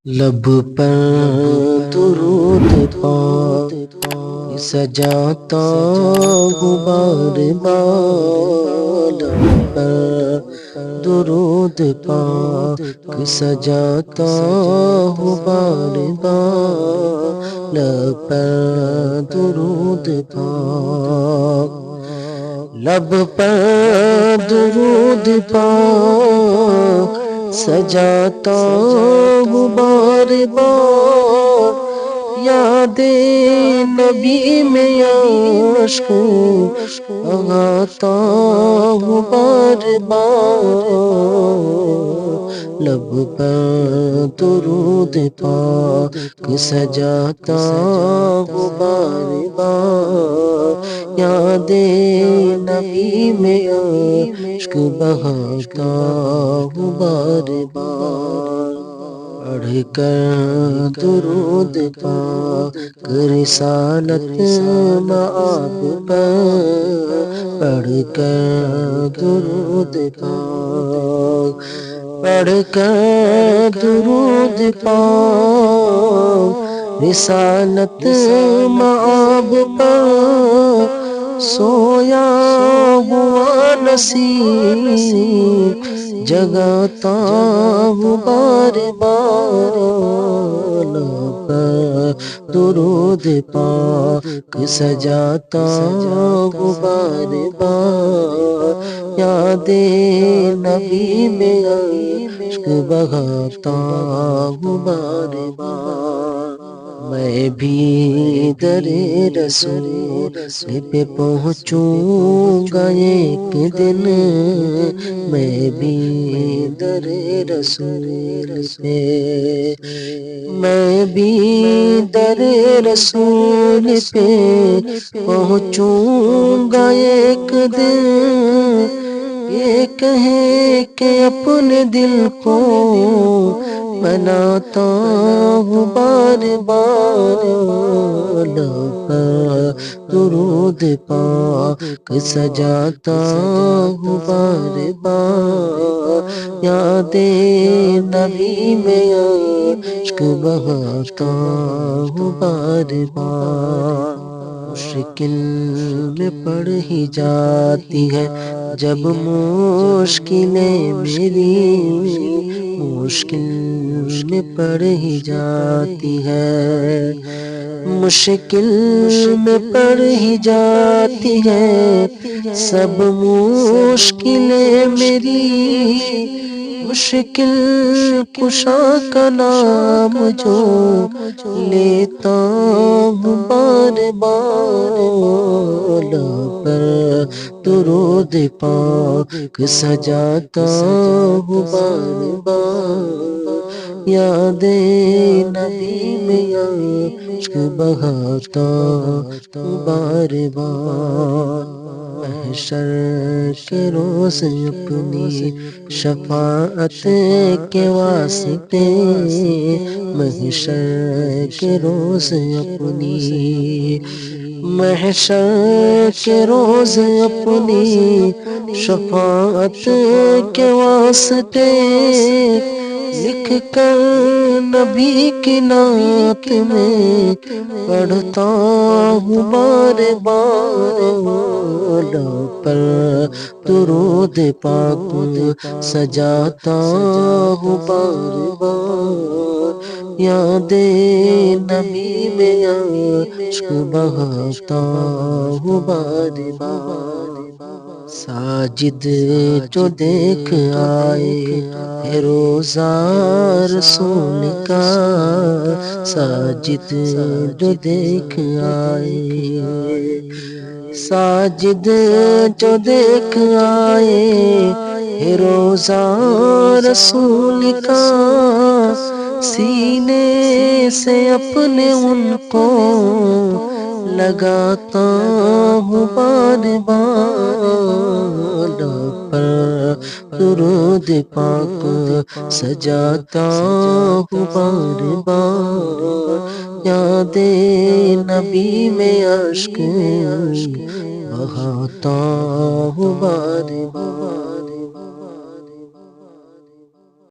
لب پر درود پاک سجاتا ہوں بار بار، لب پر درود پاک سجاتا ہوں بار بار، لب پر درود پاک، لب پر درود پاک سجاتا ہوں بار بار، یاد نبی میں عشق آتا ہوں بار بار، لب پر درود پاک سجاتا ہوں بار بار، یاد نبی میں عشق بہاتا ہوں بار بار، پڑھ کر درود پاک رسالت مآب پر، پڑھ کر درود پاک، پڑھ کر درود پاک رسالت مآب پر، سویا ہوا نصیب جگاتا ہوں بار بار، لب پر درود پاک سجاتا ہوں بار بار، یاد نبی میں عشق بہاتا ہوں بار بار، میں بھی در رسول پہ پہنچوں گا ایک دن، میں بھی در رسول پہ، میں بھی در رسول پہ پہنچوں گا ایک دن، یہ کہے کہ اپنے دل کو بناتا ہوں بار بار، لب پر درود پاک سجاتا ہوں بار بار، یاد نبی میں عشق بہاتا ہوں بار بار، مشکل میں پڑ ہی جاتی ہے جب مشکلیں میری، مشکل میں پڑ ہی جاتی ہے، مشکل میں پڑ ہی جاتی ہے سب مشکلیں میری، مشکل کشا کا نام جو لیتا ہوں بار بار، لب پر درود پاک سجاتا ہوں بار بار، یاد نبی میں عشق بہاتا ہوں بار بار، محشر کے روز اپنی شفاعت کے واسطے، محشر کے روز اپنی، محشر کے روز اپنی شفاعت کے واسطے، لکھ کر نبی کی نعت میں پڑھتا ہوں بار بار، لب پر درود پاک سجاتا ہوں بار بار، یاد نبی میں عشق بہاتا ہوں بار بار، ساجد جو دیکھ آئے ہے روضہ رسول کا، ساجد جو دیکھ آئے، ساجد جو دیکھ آئے ہے روضہ رسول کا، سینے سے اپنے ان کو لگاتا ہوں بار بار، لب پر درود پاک سجاتا ہوں بار بار، یاد نبی میں عشق بہاتا ہوں بار بار۔